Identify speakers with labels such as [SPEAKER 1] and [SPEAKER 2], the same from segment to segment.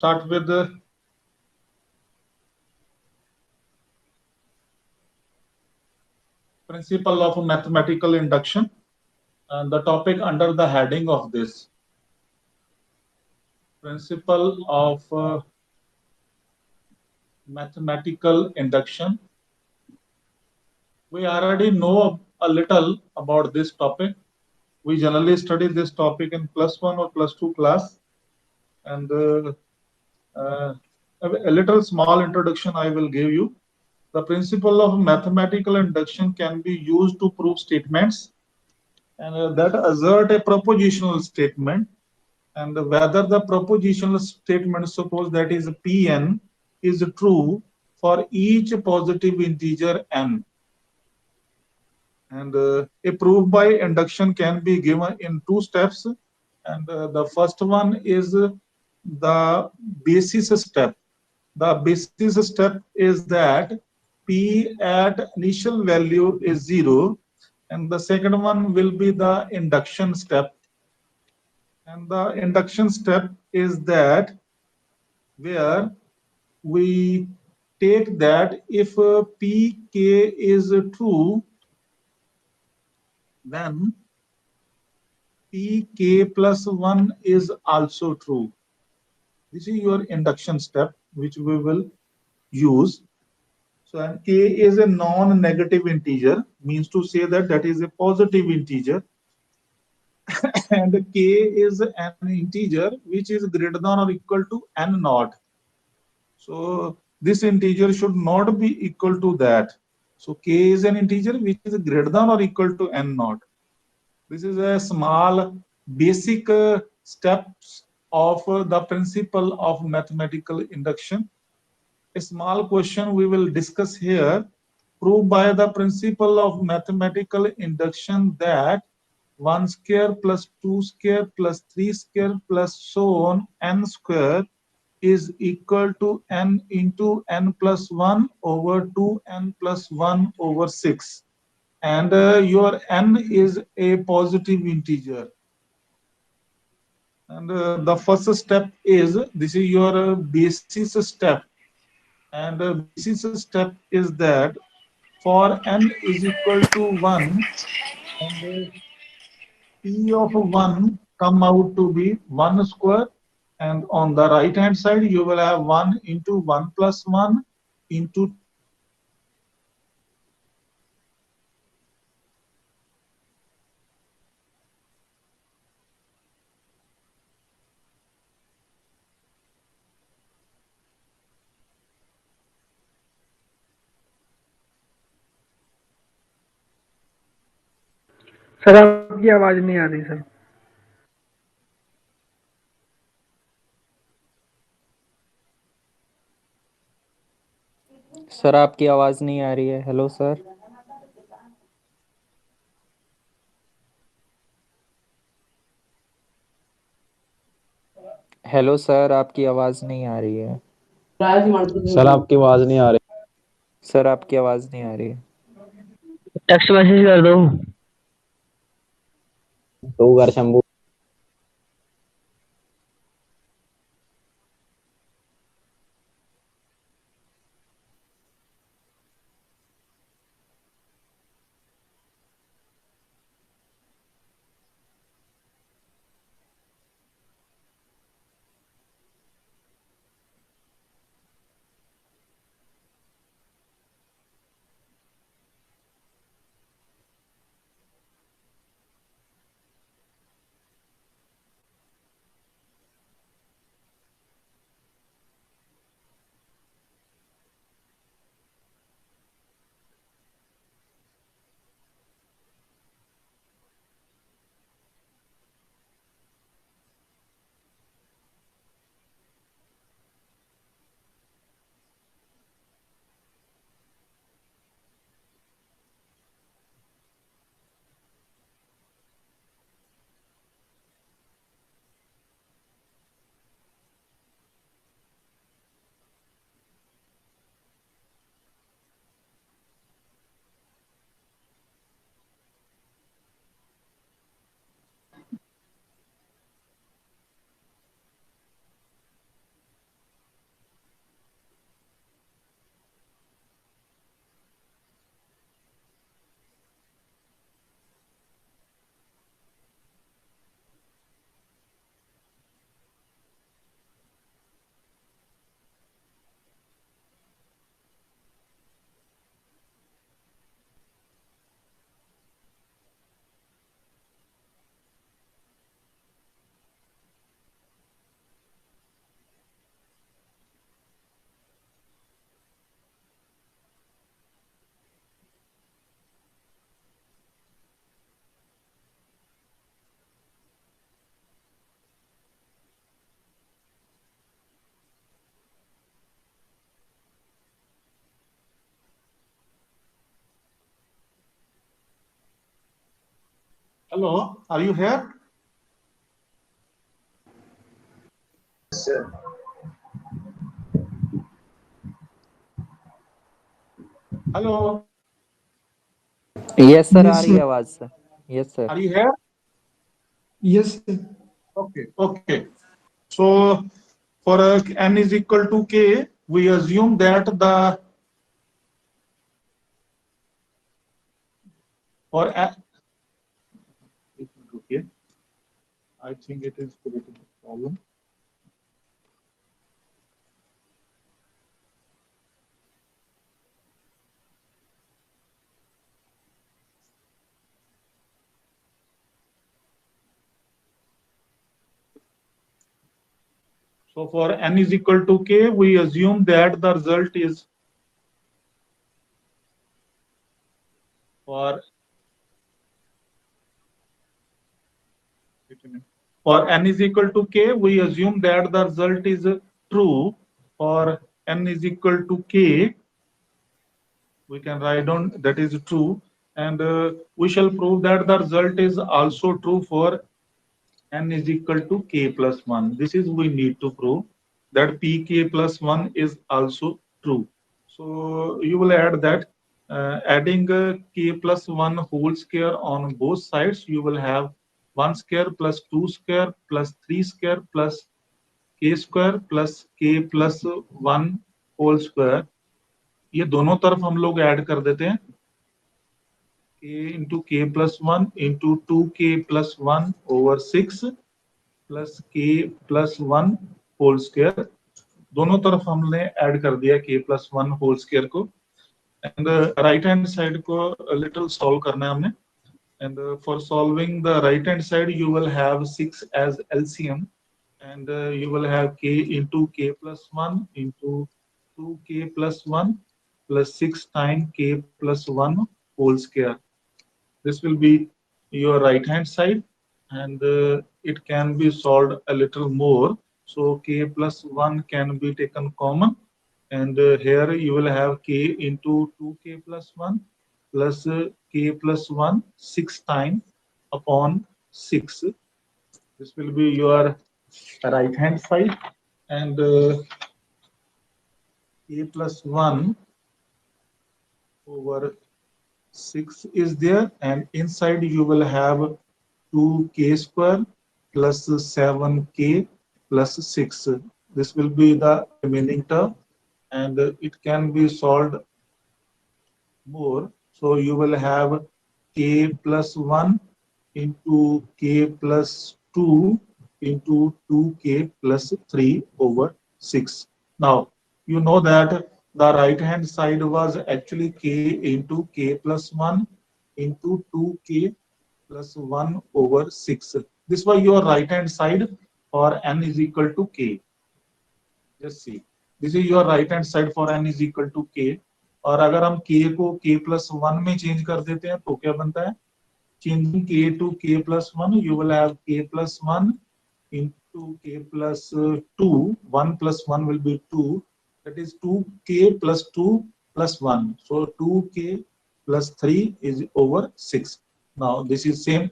[SPEAKER 1] start with the principle of mathematical induction, and the topic under the heading of this principle of mathematical induction. We already know a little about this topic. We generally study this topic in +1 or +2 class, and uh, a little small introduction I will give you. The principle of mathematical induction can be used to prove statements and that assert a propositional statement, and whether the propositional statement, suppose that is Pn, is true for each positive integer n. And a proof by induction can be given in two steps, and the first one is the basis step. The basis step is that P at initial value is 0, and the second one will be the induction step. And the induction step is that where we take that if Pk is true, then Pk plus 1 is also true. This is your induction step which we will use. So, and k is a non-negative integer, means to say that that is a positive integer, and k is an integer which is greater than or equal to n naught. So this integer should not be equal to that. So k is an integer which is greater than or equal to n naught. This is a small basic steps of the principle of mathematical induction. A small question we will discuss here. Prove by the principle of mathematical induction that 1 square plus 2 square plus 3 square plus so on n square is equal to n into n plus 1 over 2n plus 1 over 6, and your n is a positive integer. And the first step is, this is your basis step, and basis step is that for n is equal to 1, and p of 1 come out to be 1 square, and on the right hand side you will have 1 into 1 plus 1 into
[SPEAKER 2] sir आपकी आवाज नहीं आ रही sir.
[SPEAKER 3] Sir आपकी आवाज़ नहीं आ रही है। Hello sir. Hello sir, आपकी आवाज़ नहीं आ रही है।
[SPEAKER 4] सर आपकी आवाज नहीं आ रही।
[SPEAKER 3] सर आपकी आवाज़ नहीं आ रही है।
[SPEAKER 2] टेक्स्ट मैसेज कर दो।
[SPEAKER 4] तो कर Shambhu.
[SPEAKER 1] Hello, are you here?
[SPEAKER 2] Sir.
[SPEAKER 1] Hello,
[SPEAKER 3] yes sir आ
[SPEAKER 2] Yes,
[SPEAKER 3] रही है
[SPEAKER 2] sir.
[SPEAKER 3] आवाज sir. Yes sir.
[SPEAKER 1] are you here?
[SPEAKER 2] Yes, sir.
[SPEAKER 1] Okay, okay. So for n is equal to k, we assume that the for okay, I think it is creating a problem. So for n is equal to k, we assume that the result is for n is equal to k, we assume that the result is true. For n is equal to k, we can write down that is true, and we shall prove that the result is also true for n is equal to k plus 1. This is we need to prove that pk plus 1 is also true. So you will add that adding k plus 1 whole square on both sides, you will have 1 square plus 2 square plus 3 square plus k square plus k plus 1 whole square. ये दोनों तरफ हम लोग add कर देते हैं k into k plus 1 into 2k plus 1 over 6 plus k plus 1 whole square. दोनों तरफ हमने ऐड कर दिया k plus 1 whole square को, एंड राइट हैंड साइड को लिटिल सॉल्व करना है हमने, and for solving the right hand side you will have 6 as LCM, and you will have k into k plus 1 into 2k plus 1 plus 6 times k plus 1 whole square. This will be your right hand side, and it can be solved a little more. So k plus 1 can be taken common, and here you will have k into 2k plus 1 plus k plus 1 6 times upon 6. This will be your right hand side, and k plus 1 over 6 is there, and inside you will have 2k square plus 7k plus 6. This will be the remaining term, and it can be solved more. So you will have k plus 1 into k plus 2 into 2k plus 3 over 6. Now, you know that the right hand side was actually k into k plus 1 into 2k plus 1 over 6. This was your right hand side for n is equal to k. Just see, this is your right hand side for n is equal to k. और अगर हम k को k plus 1 में change कर देते हैं तो क्या बनता है? Changing k to k plus 1, you will have k plus 1 into k plus 2. 1 plus 1 will be 2. That is 2k plus 2 plus 1. So 2k plus 3 is over 6. Now this is same.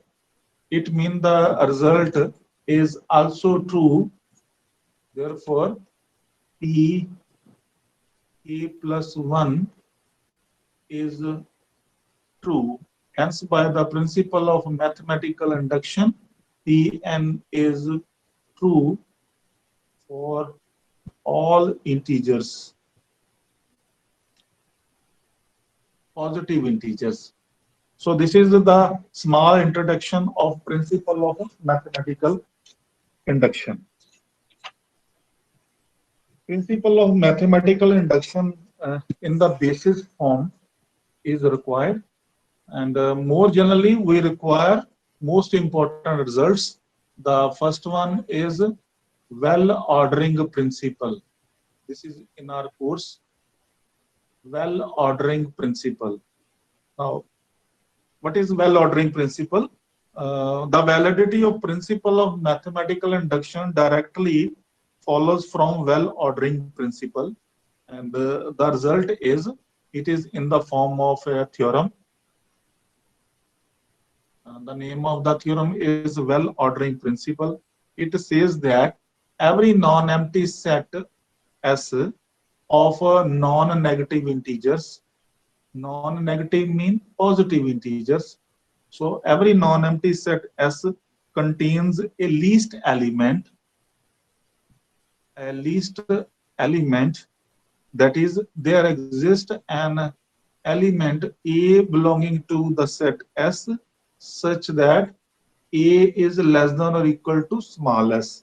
[SPEAKER 1] It means the result is also true. Therefore, p k plus 1 is true. Hence, by the principle of mathematical induction, Pn is true for all integers, positive integers. So this is the small introduction of principle of mathematical induction. Principle of mathematical induction in the basis form is required, and more generally we require most important results. The first one is well ordering principle. This is in our course, well ordering principle. Now, what is well ordering principle? The validity of principle of mathematical induction directly follows from well ordering principle, and the result is it is in the form of a theorem. The name of the theorem is well ordering principle. It says that every non-empty set S of non-negative integers, non-negative mean positive integers. So every non-empty set S contains a least element, that is, there exists an element A belonging to the set S such that A is less than or equal to small s,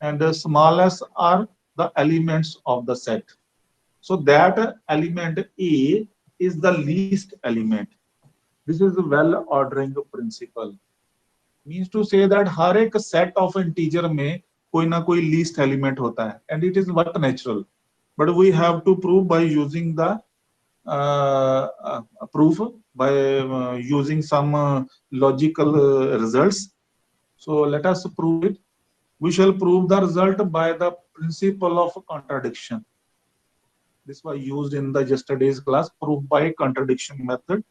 [SPEAKER 1] and the small s are the elements of the set. So that element A is the least element. This is a well ordering principle. Means to say that हर एक set of integer में कोई ना कोई least element होता है, and it is what natural. But we have to prove by using the proof by using some logical results. So let us prove it. We shall prove the result by the principle of contradiction. This was used in the yesterday's class, proof by contradiction method.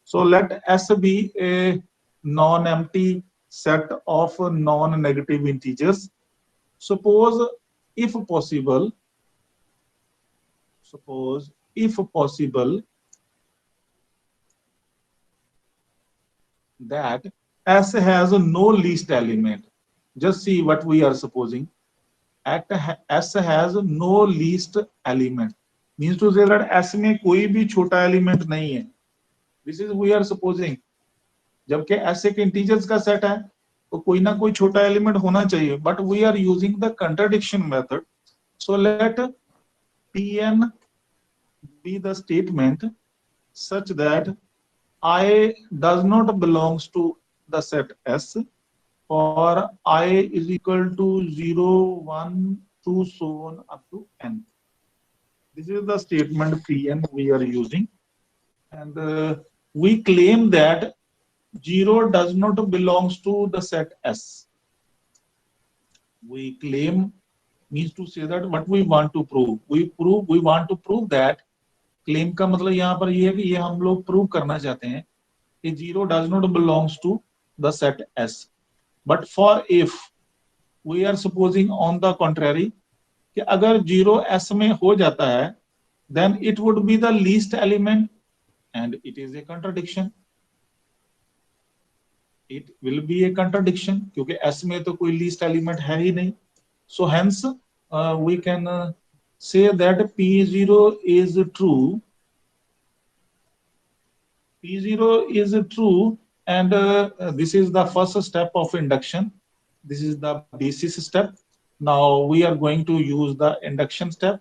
[SPEAKER 1] So let S be a non-empty set of non-negative integers. Suppose if possible, that S has no least element. Just see what we are supposing. S has no least element. Means to say that S में कोई भी छोटा element नहीं है. This is we are supposing. जबकि S एक integers का set है, तो कोई ना कोई छोटा element होना चाहिए. But we are using the contradiction method. So let Pn be the statement such that I does not belongs to the set S for I is equal to 0, 1, 2, so on up to n. This is the statement Pn we are using, and we claim that 0 does not belongs to the set S. We claim means to say that what we want to prove. We want to prove that. Claim का मतलब यहाँ पर ये है कि ये हम लोग prove करना चाहते हैं कि 0 does not belongs to the set S. But for if we are supposing on the contrary कि अगर 0 S में हो जाता है, then it would be the least element, and it is a contradiction. It will be a contradiction क्योंकि S में तो कोई least element है ही नहीं. So hence we can say that P0 is true. P0 is true, and this is the first step of induction. This is the basis step. Now we are going to use the induction step.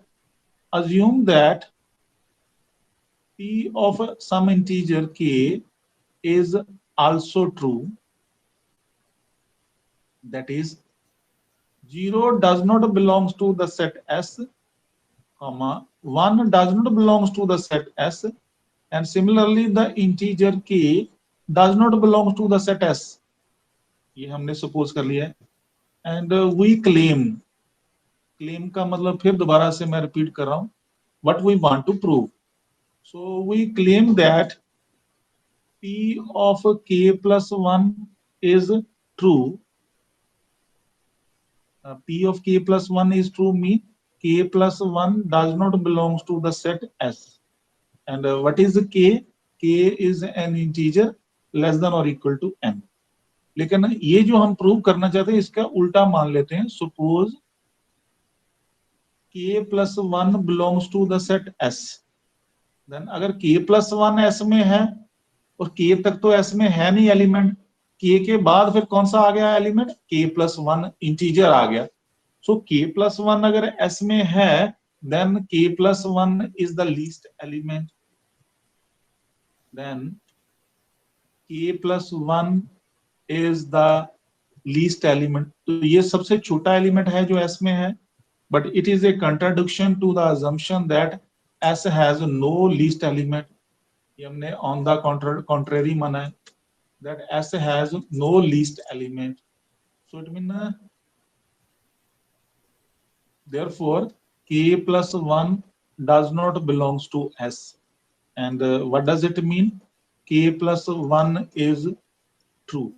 [SPEAKER 1] Assume that P of some integer k is also true. That is, 0 does not belongs to the set S, 1 does not belongs to the set S, and similarly the integer k does not belong to the set S. ये हमने suppose कर लिया है, and we claim का मतलब फिर दोबारा से मैं repeat कर रहा हूँ, what we want to prove. So we claim that P of k plus 1 is true. P of k plus 1 is true mean k plus 1 does not belongs to the set S. And what is the k? K is an integer less than or equal to n. लेकिन ये जो हम prove करना चाहते हैं इसका उल्टा मान लेते हैं. Suppose k plus 1 belongs to the set S. Then अगर k plus 1 S में है और k तक तो S में है नहीं एलिमेंट, k के बाद फिर कौन सा आ गया एलिमेंट? k plus 1 इंटीजर आ गया. So k plus 1 अगर S में है, then k plus 1 is the least element. Then k plus 1 is the least element. तो ये सबसे छोटा एलिमेंट है जो S में है, but it is a contradiction to the assumption that S has no least element. ये हमने on the contrary माना है, that S has no least element. So it means therefore k plus 1 does not belongs to S. And what does it mean? K plus 1 is true.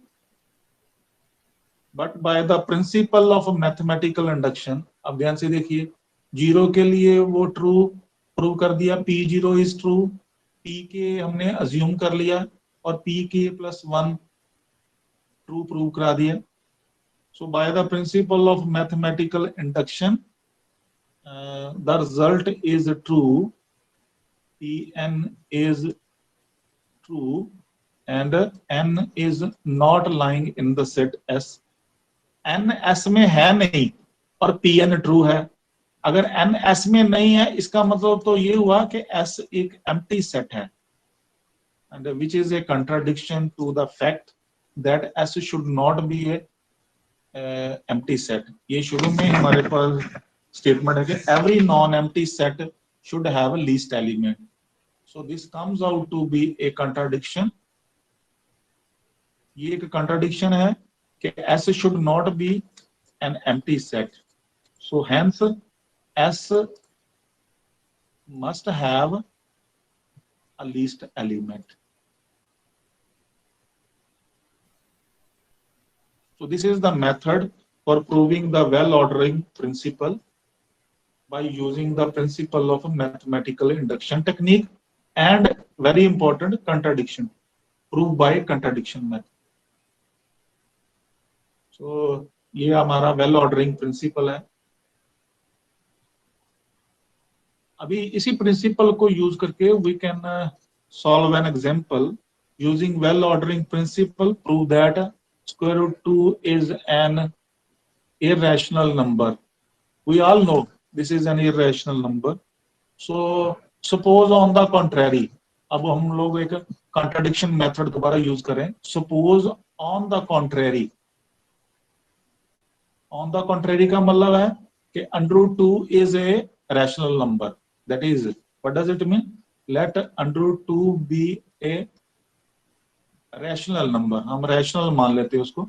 [SPEAKER 1] But by the principle of mathematical induction, अब ध्यान से देखिए, 0 के लिए वो true prove कर दिया, P0 is true, P के हमने अज्यूम कर लिया और P के प्लस 1 ट्रू प्रूव करा दिया. So by the principle of mathematical induction, the result is true, Pn is true and n is not lying in the set S. n S में है नहीं और Pn ट्रू है. अगर n S में नहीं है इसका मतलब तो ये हुआ कि S एक empty set है, and which is a contradiction to the fact that S should not be a empty set. ये शुरू में हमारे पास स्टेटमेंट है कि every non-empty set should have a least element. So this comes out to be a contradiction. ये एक contradiction है कि S should not be an empty set. So hence S must have a least element. So this is the method for proving the well ordering principle by using the principle of mathematical induction technique and very important contradiction, prove by contradiction method. So ये हमारा well ordering principle है. अभी इसी principle को use करके we can solve an example using well ordering principle, prove that square root 2 is an irrational number. We all know this is an irrational number. So suppose on the contrary, अब हम लोग एक contradiction method दोबारा use करें. Suppose on the contrary, on the contrary का मतलब है कि under root 2 is a rational number. That is, what does it mean? Let under root 2 be a rational number. हम rational मान लेते हैं उसको.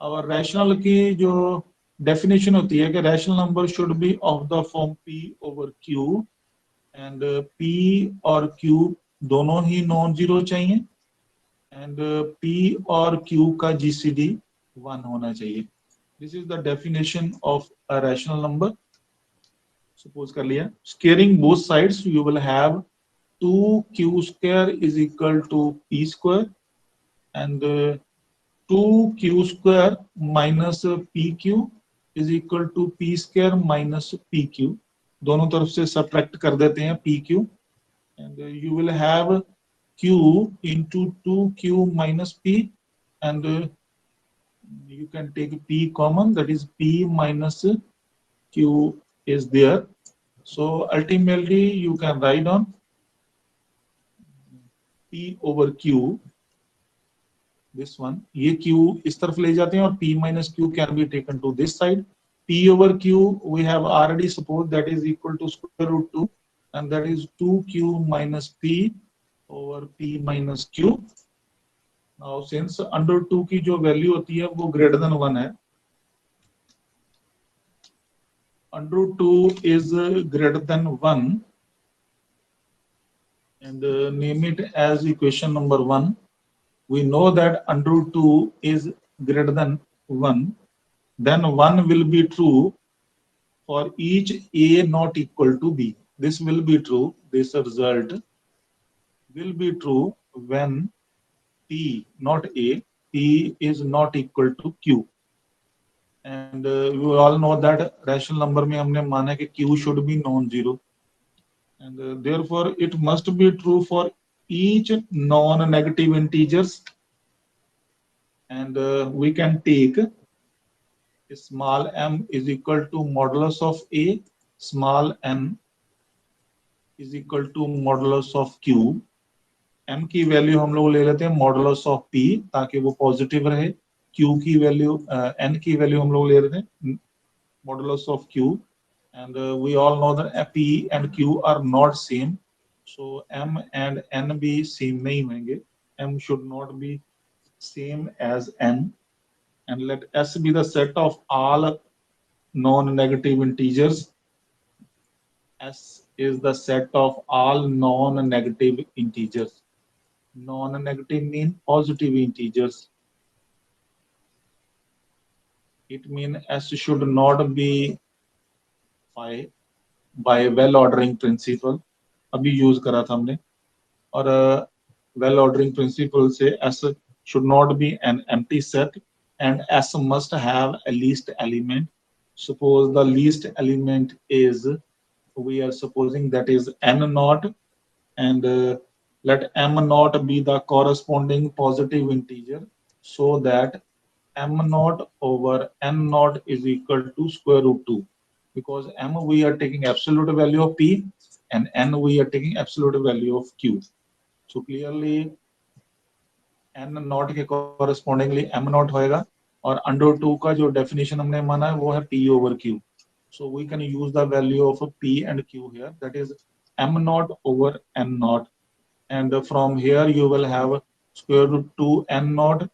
[SPEAKER 1] और rational की जो definition होती है कि rational number should be of the form P over Q and P और Q दोनों ही नॉन जीरो चाहिए and P और Q का GCD 1 होना चाहिए. This is the definition of a rational number. Suppose कर लिया, squaring both sides you will have 2Q square is equal to P square and 2Q square minus PQ is equal to P square minus PQ. दोनों तरफ से subtract कर देते हैं PQ and you will have Q into 2Q minus P and you can take P common, that is P minus Q is there. So ultimately you can write on P over Q, this one, ये Q इस तरफ ले जाते हैं और P minus Q can be taken to this side. P over Q we have already supposed that is equal to square root 2 and that is 2Q minus P over P minus Q. Now since under 2 की जो value होती है वो greater than 1 है, under 2 is greater than 1 and name it as equation number 1. We know that under 2 is greater than 1, then 1 will be true for each A not equal to B. This will be true, this result will be true when P, not A, P is not equal to Q. And we all know that rational number में हमने माना कि Q should be non-zero. And therefore it must be true for each non-negative integers. And we can take small m is equal to modulus of A, small n is equal to modulus of Q. m की value हम लोग ले लेते हैं modulus of P ताकि वो positive रहे. Q की वैल्यू n की वैल्यू हम लोग ले लेते हैं modulus of Q. And we all know that P and Q are not same. So m and n भी same नहीं होंगे. M should not be same as n. And let S be the set of all non-negative integers. S is the set of all non-negative integers. Non-negative mean positive integers. It means S should not be 5 by well ordering principle. अभी use करा था हमने और well ordering principle से S should not be an empty set and S must have a least element. Suppose the least element is, we are supposing that is n naught, and let m naught be the corresponding positive integer, so that m naught over n naught is equal to square root 2, because m we are taking absolute value of p and n we are taking absolute value of q. So clearly n naught के correspondingly m naught होएगा और under 2 का जो definition हमने माना है वो है p over q. So we can use the value of p and q here, that is m naught over n naught, and from here you will have square root 2 n naught,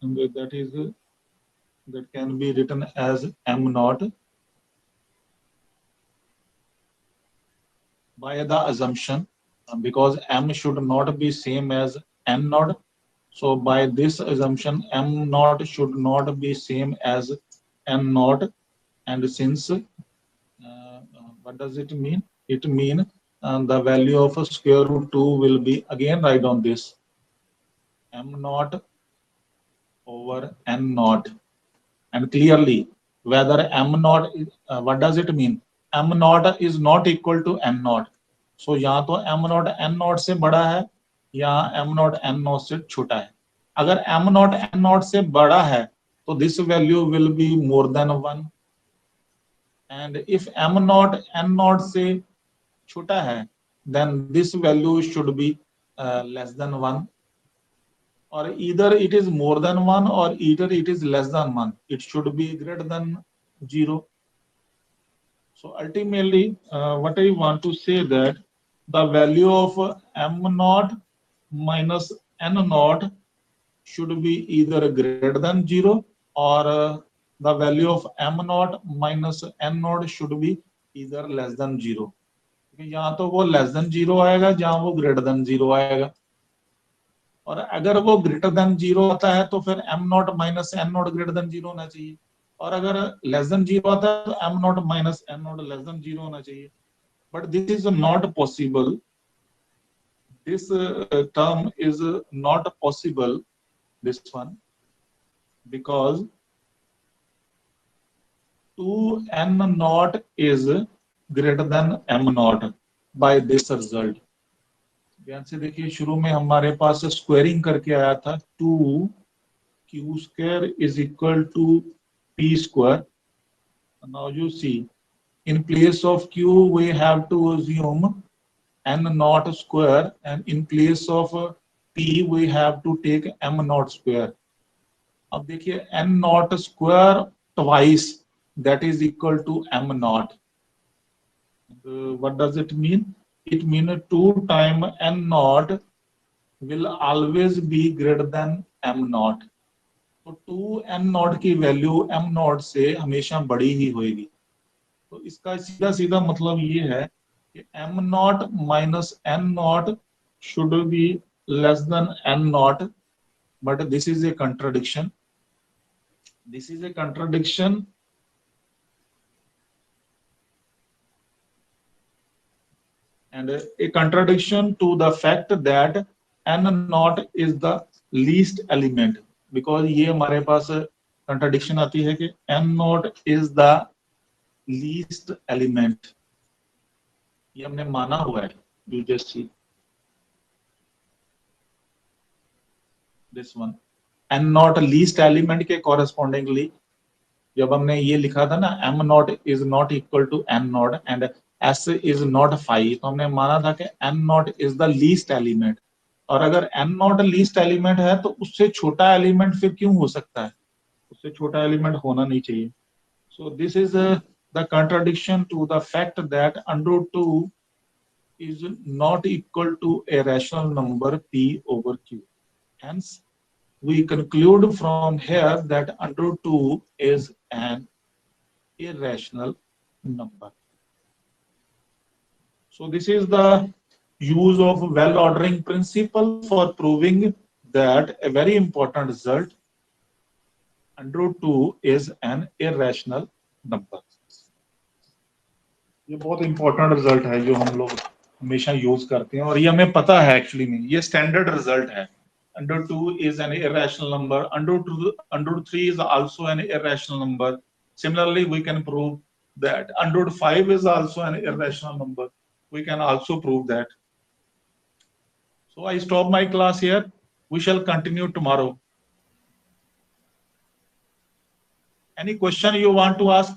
[SPEAKER 1] and that can be written as m naught by the assumption, because m should not be same as n naught. So by this assumption, m naught should not be same as n naught, and since what does it mean? It means the value of square root 2 will be, again write on this, m naught over n naught, and clearly whether m naught is, what does it mean? M naught is not equal to n naught. So या तो m naught n naught से बड़ा है या m naught n naught से छोटा है. अगर m naught n naught से बड़ा है तो this value will be more than 1, and if m naught n naught से छोटा है then this value should be less than 1, or either it is more than 1 or either it is less than 1. It should be greater than 0. So ultimately what I want to say that the value of m naught minus n naught should be either greater than 0, or the value of m naught minus n naught should be either less than 0. या तो वो less than 0 आएगा जहां वो greater than 0 आएगा, और अगर वो greater than 0 आता है तो फिर m naught minus n naught greater than 0 होना चाहिए, और अगर less than 0 आता है तो m naught minus n naught less than 0 होना चाहिए. But this is not possible. This term is not possible, this one, because 2n naught is greater than m naught by this result. ध्यान से देखिए, शुरू में हमारे पास स्क्वायरिंग करके आया था 2q square is equal to p square. Now you see, in place of q we have to assume n naught square, and in place of p we have to take m naught square. अब देखिए n naught square twice, that is equal to m naught. What does it mean? It means 2 times n naught will always be greater than m naught. तो 2n naught की value m naught से हमेशा बड़ी ही होगी. तो इसका सीधा सीधा मतलब ये है कि m naught minus n naught should be less than n naught, but this is a contradiction. This is a contradiction. And a contradiction to the fact that n naught is the least element, because ये हमारे पास contradiction आती है कि n naught is the least element. ये हमने माना हुआ है. You just see this one, n naught least element के correspondingly जब हमने ये लिखा था ना m naught is not equal to n naught and s is not 5, तो हमने माना था कि n naught is the least element, और अगर n naught least element है तो उससे छोटा एलिमेंट फिर क्यों हो सकता है? उससे छोटा एलिमेंट होना नहीं चाहिए. So this is the contradiction to the fact that under 2 is not equal to a rational number p over q. Hence we conclude from here that under 2 is an irrational number. So this is the use of well ordering principle for proving that a very important result under root 2 is an irrational number. ये बहुत important result है जो हम लोग हमेशा use करते हैं और ये हमें पता है एक्चुअली में ये स्टैंडर्ड रिजल्ट है. Under 2 is an irrational number. Under 3 is also an irrational number. Similarly, we can prove that under 5 is also an irrational number. We can also prove that. So I stop my class here. We shall continue tomorrow. Any question you want to ask?